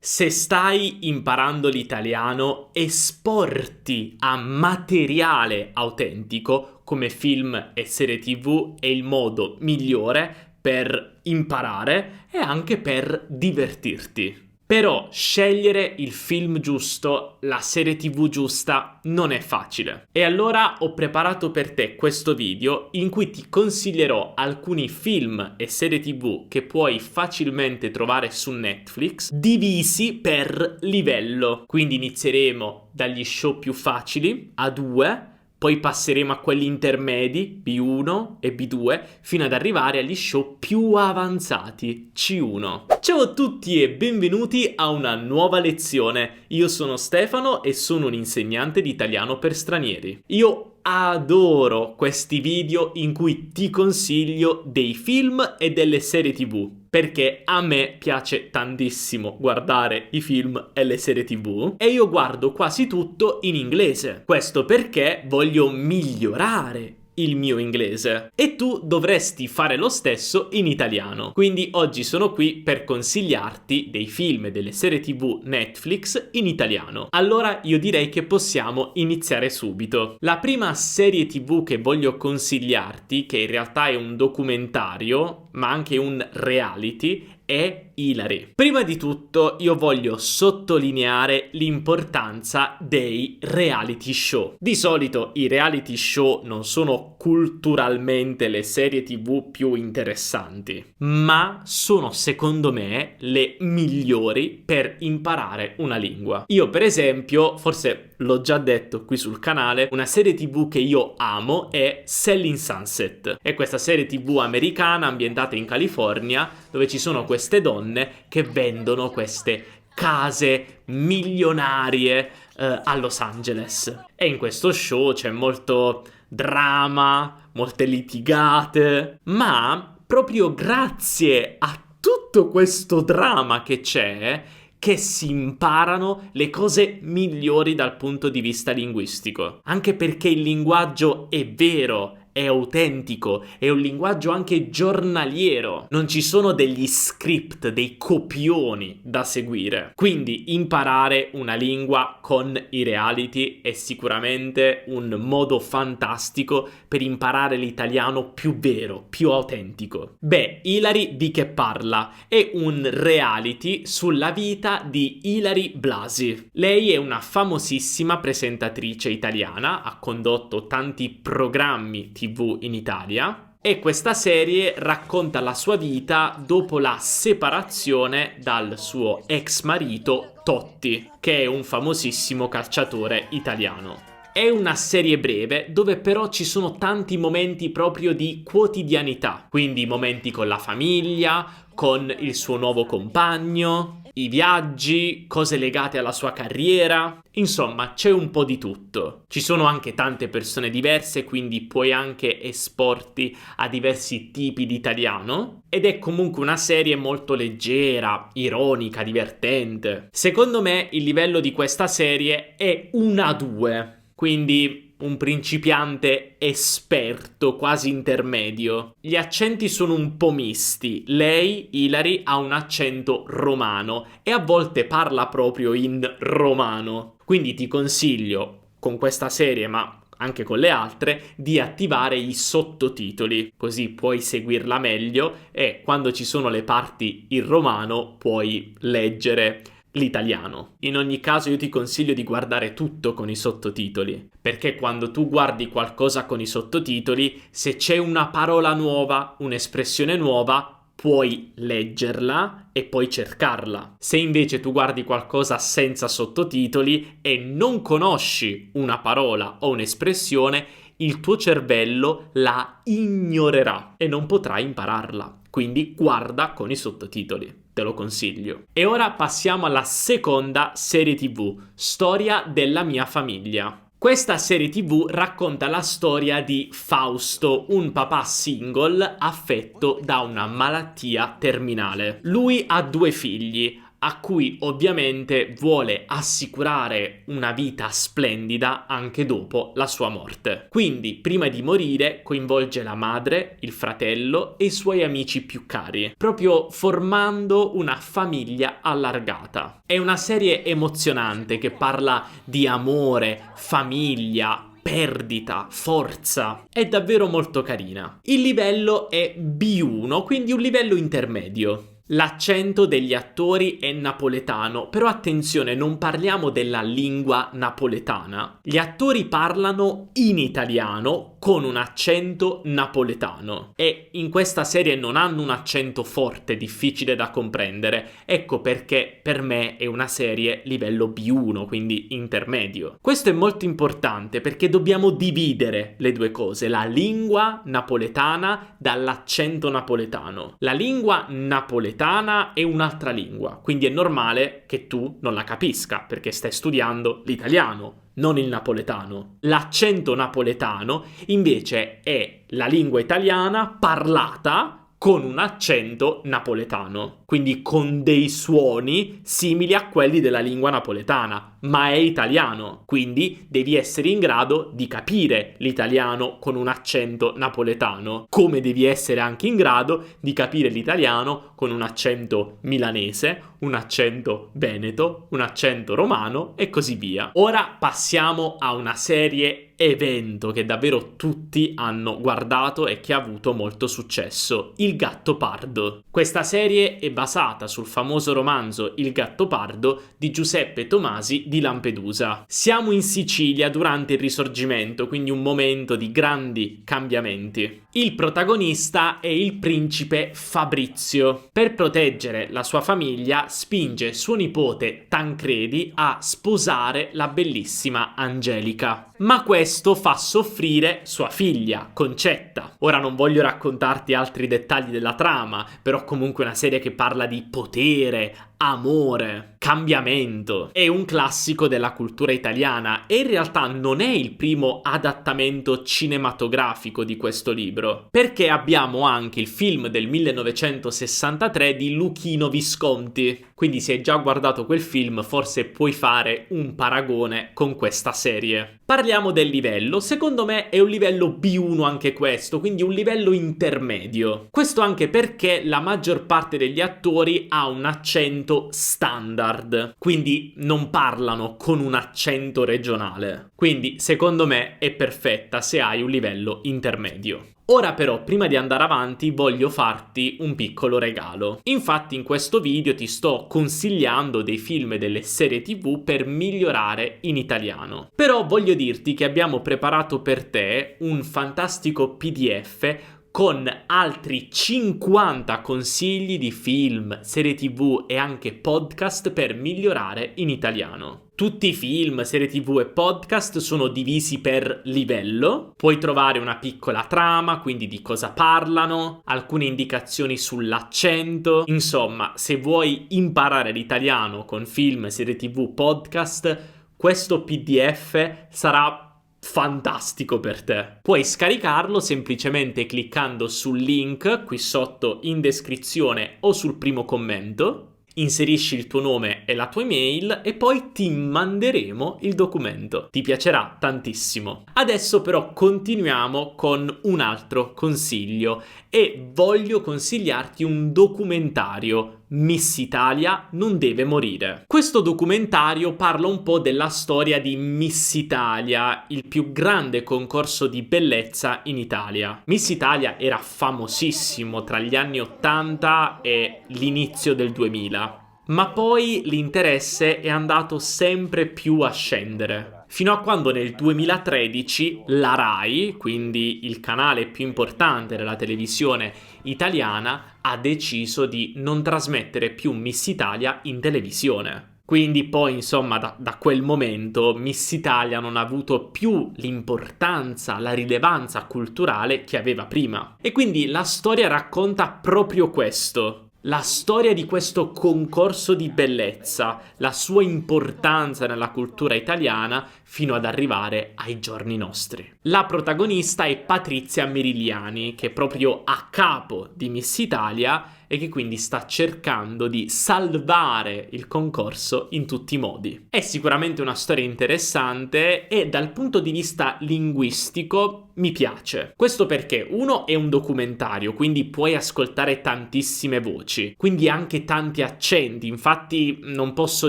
Se stai imparando l'italiano, esporti a materiale autentico come film e serie TV è il modo migliore per imparare e anche per divertirti. Però scegliere il film giusto, la serie TV giusta, non è facile. E allora ho preparato per te questo video in cui ti consiglierò alcuni film e serie TV che puoi facilmente trovare su Netflix, divisi per livello. Quindi inizieremo dagli show più facili, A2, poi passeremo a quelli intermedi, B1 e B2, fino ad arrivare agli show più avanzati, C1. Ciao a tutti e benvenuti a una nuova lezione. Io sono Stefano e sono un insegnante di italiano per stranieri. Io adoro questi video in cui ti consiglio dei film e delle serie TV, perché a me piace tantissimo guardare i film e le serie TV e io guardo quasi tutto in inglese. Questo perché voglio migliorare il mio inglese e tu dovresti fare lo stesso in italiano. Quindi oggi sono qui per consigliarti dei film e delle serie TV Netflix in italiano. Allora io direi che possiamo iniziare subito. La prima serie TV che voglio consigliarti, che in realtà è un documentario ma anche un reality, è Hilary. Prima di tutto io voglio sottolineare l'importanza dei reality show. Di solito i reality show non sono culturalmente le serie TV più interessanti, ma sono secondo me le migliori per imparare una lingua. Io per esempio, forse l'ho già detto qui sul canale, una serie TV che io amo è Selling Sunset. È questa serie TV americana ambientata in California dove ci sono queste donne che vendono queste case milionarie a Los Angeles. E in questo show c'è molto drama, molte litigate, ma proprio grazie a tutto questo drama che c'è che si imparano le cose migliori dal punto di vista linguistico. Anche perché il linguaggio è vero, è autentico, è un linguaggio anche giornaliero. Non ci sono degli script, dei copioni da seguire. Quindi imparare una lingua con i reality è sicuramente un modo fantastico per imparare l'italiano più vero, più autentico. Beh, Hilary di che parla? È un reality sulla vita di Ilary Blasi. Lei è una famosissima presentatrice italiana, ha condotto tanti programmi TV in Italia e questa serie racconta la sua vita dopo la separazione dal suo ex marito Totti, che è un famosissimo calciatore italiano. È una serie breve dove però ci sono tanti momenti proprio di quotidianità, quindi momenti con la famiglia, con il suo nuovo compagno, i viaggi, cose legate alla sua carriera, insomma c'è un po' di tutto. Ci sono anche tante persone diverse, quindi puoi anche esporti a diversi tipi di italiano ed è comunque una serie molto leggera, ironica, divertente. Secondo me il livello di questa serie è un A2. Quindi un principiante esperto, quasi intermedio. Gli accenti sono un po' misti. Lei, Hilary, ha un accento romano e a volte parla proprio in romano. Quindi ti consiglio, con questa serie, ma anche con le altre, di attivare i sottotitoli, così puoi seguirla meglio e quando ci sono le parti in romano puoi leggere l'italiano. In ogni caso io ti consiglio di guardare tutto con i sottotitoli, perché quando tu guardi qualcosa con i sottotitoli, se c'è una parola nuova, un'espressione nuova, puoi leggerla e poi cercarla. Se invece tu guardi qualcosa senza sottotitoli e non conosci una parola o un'espressione, il tuo cervello la ignorerà e non potrai impararla. Quindi guarda con i sottotitoli, te lo consiglio. E ora passiamo alla seconda serie TV, Storia della mia famiglia. Questa serie TV racconta la storia di Fausto, un papà single affetto da una malattia terminale. Lui ha 2 figli, a cui ovviamente vuole assicurare una vita splendida anche dopo la sua morte. Quindi, prima di morire, coinvolge la madre, il fratello e i suoi amici più cari, proprio formando una famiglia allargata. È una serie emozionante che parla di amore, famiglia, perdita, forza. È davvero molto carina. Il livello è B1, quindi un livello intermedio. L'accento degli attori è napoletano, però attenzione, non parliamo della lingua napoletana. Gli attori parlano in italiano con un accento napoletano e in questa serie non hanno un accento forte, difficile da comprendere. Ecco perché per me è una serie livello B1, quindi intermedio. Questo è molto importante perché dobbiamo dividere le due cose, la lingua napoletana dall'accento napoletano. La lingua napoletana è un'altra lingua, quindi è normale che tu non la capisca perché stai studiando l'italiano, non il napoletano. L'accento napoletano invece è la lingua italiana parlata con un accento napoletano, quindi con dei suoni simili a quelli della lingua napoletana, ma è italiano, quindi devi essere in grado di capire l'italiano con un accento napoletano, come devi essere anche in grado di capire l'italiano con un accento milanese, un accento veneto, un accento romano e così via. Ora passiamo a una serie evento che davvero tutti hanno guardato e che ha avuto molto successo, Il Gattopardo. Questa serie è basata sul famoso romanzo Il Gattopardo di Giuseppe Tomasi di Lampedusa. Siamo in Sicilia durante il Risorgimento, quindi un momento di grandi cambiamenti. Il protagonista è il principe Fabrizio. Per proteggere la sua famiglia spinge suo nipote Tancredi a sposare la bellissima Angelica. Ma questo fa soffrire sua figlia, Concetta. Ora non voglio raccontarti altri dettagli della trama, però comunque è una serie che parla di potere, amore, cambiamento. È un classico della cultura italiana e in realtà non è il primo adattamento cinematografico di questo libro, perché abbiamo anche il film del 1963 di Luchino Visconti. Quindi se hai già guardato quel film, forse puoi fare un paragone con questa serie. Parliamo del livello. Secondo me è un livello B1 anche questo, quindi un livello intermedio. Questo anche perché la maggior parte degli attori ha un accento standard, quindi non parlano con un accento regionale. Quindi secondo me è perfetta se hai un livello intermedio. Ora però, prima di andare avanti, voglio farti un piccolo regalo. Infatti in questo video ti sto consigliando dei film e delle serie TV per migliorare in italiano. Però voglio dirti che abbiamo preparato per te un fantastico PDF con altri 50 consigli di film, serie TV e anche podcast per migliorare in italiano. Tutti i film, serie TV e podcast sono divisi per livello. Puoi trovare una piccola trama, quindi di cosa parlano, alcune indicazioni sull'accento. Insomma, se vuoi imparare l'italiano con film, serie TV, podcast, questo PDF sarà fantastico per te. Puoi scaricarlo semplicemente cliccando sul link qui sotto in descrizione o sul primo commento. Inserisci il tuo nome e la tua email e poi ti manderemo il documento. Ti piacerà tantissimo. Adesso però continuiamo con un altro consiglio e voglio consigliarti un documentario. Miss Italia non deve morire. Questo documentario parla un po' della storia di Miss Italia, il più grande concorso di bellezza in Italia. Miss Italia era famosissimo tra gli anni 80 e l'inizio del 2000, ma poi l'interesse è andato sempre più a scendere. Fino a quando nel 2013 la Rai, quindi il canale più importante della televisione italiana, ha deciso di non trasmettere più Miss Italia in televisione. Quindi poi, insomma, da quel momento Miss Italia non ha avuto più l'importanza, la rilevanza culturale che aveva prima. E quindi la storia racconta proprio questo. La storia di questo concorso di bellezza, la sua importanza nella cultura italiana fino ad arrivare ai giorni nostri. La protagonista è Patrizia Merigliani, che è proprio a capo di Miss Italia e che quindi sta cercando di salvare il concorso in tutti i modi. È sicuramente una storia interessante e dal punto di vista linguistico mi piace. Questo perché uno è un documentario, quindi puoi ascoltare tantissime voci, quindi anche tanti accenti. Infatti non posso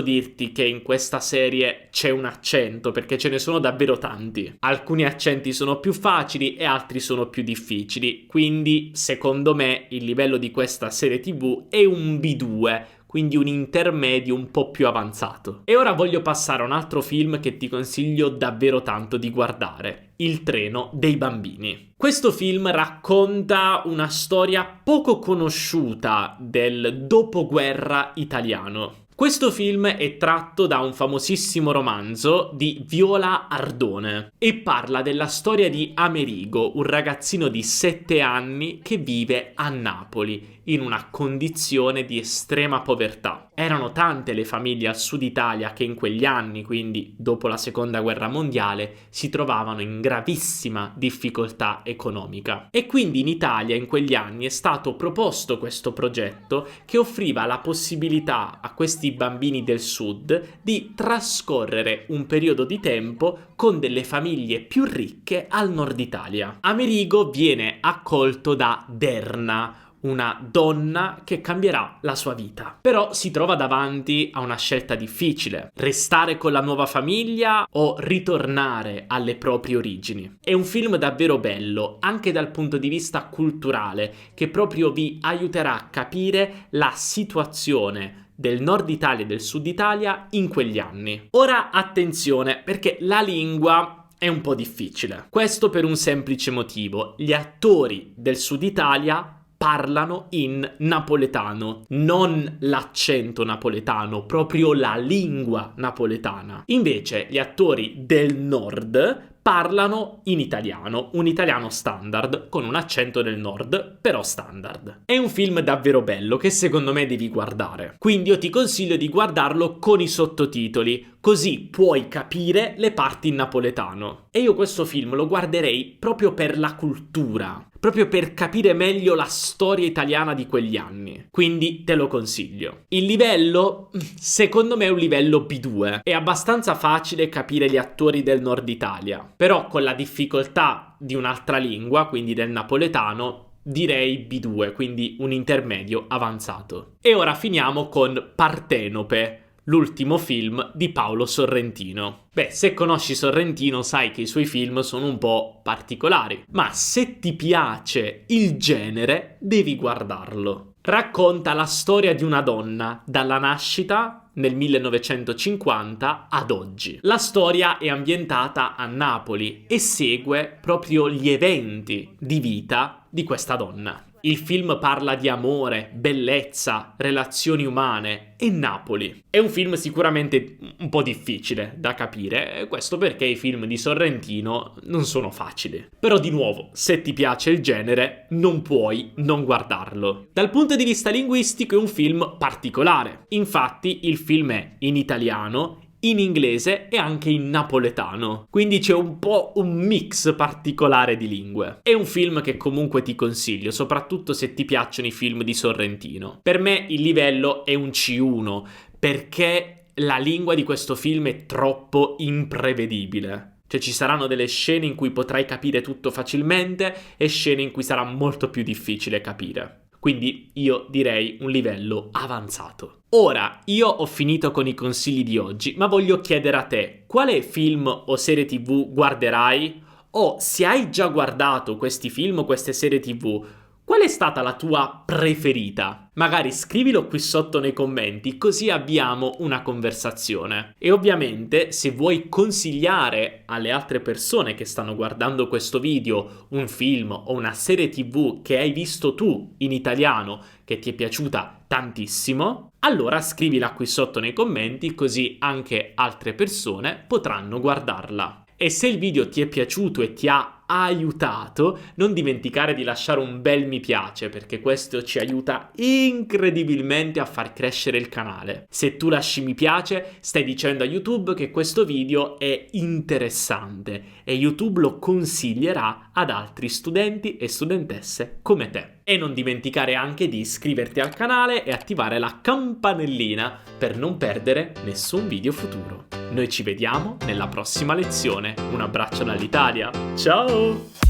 dirti che in questa serie c'è un accento, perché ce ne sono davvero tanti. Alcuni accenti sono più facili e altri sono più difficili, quindi secondo me il livello di questa serie TV è un B2, quindi un intermedio un po' più avanzato. E ora voglio passare a un altro film che ti consiglio davvero tanto di guardare: Il treno dei bambini. Questo film racconta una storia poco conosciuta del dopoguerra italiano. Questo film è tratto da un famosissimo romanzo di Viola Ardone e parla della storia di Amerigo, un ragazzino di 7 anni che vive a Napoli in una condizione di estrema povertà. Erano tante le famiglie al sud Italia che in quegli anni, quindi dopo la seconda guerra mondiale, si trovavano in gravissima difficoltà economica. E quindi in Italia in quegli anni è stato proposto questo progetto che offriva la possibilità a questi bambini del sud di trascorrere un periodo di tempo con delle famiglie più ricche al nord Italia. Amerigo viene accolto da Derna, una donna che cambierà la sua vita. Però si trova davanti a una scelta difficile: restare con la nuova famiglia o ritornare alle proprie origini. È un film davvero bello, anche dal punto di vista culturale, che proprio vi aiuterà a capire la situazione del nord Italia e del sud Italia in quegli anni. Ora attenzione, perché la lingua è un po' difficile. Questo per un semplice motivo: gli attori del sud Italia parlano in napoletano, non l'accento napoletano, proprio la lingua napoletana. Invece gli attori del nord parlano in italiano, un italiano standard, con un accento del nord, però standard. È un film davvero bello che secondo me devi guardare. Quindi io ti consiglio di guardarlo con i sottotitoli, così puoi capire le parti in napoletano. E io questo film lo guarderei proprio per la cultura, proprio per capire meglio la storia italiana di quegli anni. Quindi te lo consiglio. Il livello, secondo me, è un livello B2. È abbastanza facile capire gli attori del nord Italia, però con la difficoltà di un'altra lingua, quindi del napoletano, direi B2, quindi un intermedio avanzato. E ora finiamo con Partenope, l'ultimo film di Paolo Sorrentino. Beh, se conosci Sorrentino sai che i suoi film sono un po' particolari, ma se ti piace il genere devi guardarlo. Racconta la storia di una donna dalla nascita nel 1950 ad oggi. La storia è ambientata a Napoli e segue proprio gli eventi di vita di questa donna. Il film parla di amore, bellezza, relazioni umane e Napoli. È un film sicuramente un po' difficile da capire, questo perché i film di Sorrentino non sono facili. Però di nuovo, se ti piace il genere, non puoi non guardarlo. Dal punto di vista linguistico è un film particolare. Infatti il film è in italiano, in inglese e anche in napoletano, quindi c'è un po' un mix particolare di lingue. È un film che comunque ti consiglio, soprattutto se ti piacciono i film di Sorrentino. Per me il livello è un C1, perché la lingua di questo film è troppo imprevedibile. Cioè ci saranno delle scene in cui potrai capire tutto facilmente e scene in cui sarà molto più difficile capire. Quindi io direi un livello avanzato. Ora, io ho finito con i consigli di oggi, ma voglio chiedere a te: quale film o serie TV guarderai? O se hai già guardato questi film o queste serie TV, qual è stata la tua preferita? Magari scrivilo qui sotto nei commenti, così abbiamo una conversazione. E ovviamente, se vuoi consigliare alle altre persone che stanno guardando questo video un film o una serie TV che hai visto tu in italiano, che ti è piaciuta tantissimo, allora scrivila qui sotto nei commenti, così anche altre persone potranno guardarla. E se il video ti è piaciuto e ti ha ha aiutato, non dimenticare di lasciare un bel mi piace, perché questo ci aiuta incredibilmente a far crescere il canale. Se tu lasci mi piace, stai dicendo a YouTube che questo video è interessante e YouTube lo consiglierà ad altri studenti e studentesse come te. E non dimenticare anche di iscriverti al canale e attivare la campanellina per non perdere nessun video futuro. Noi ci vediamo nella prossima lezione. Un abbraccio dall'Italia. Ciao!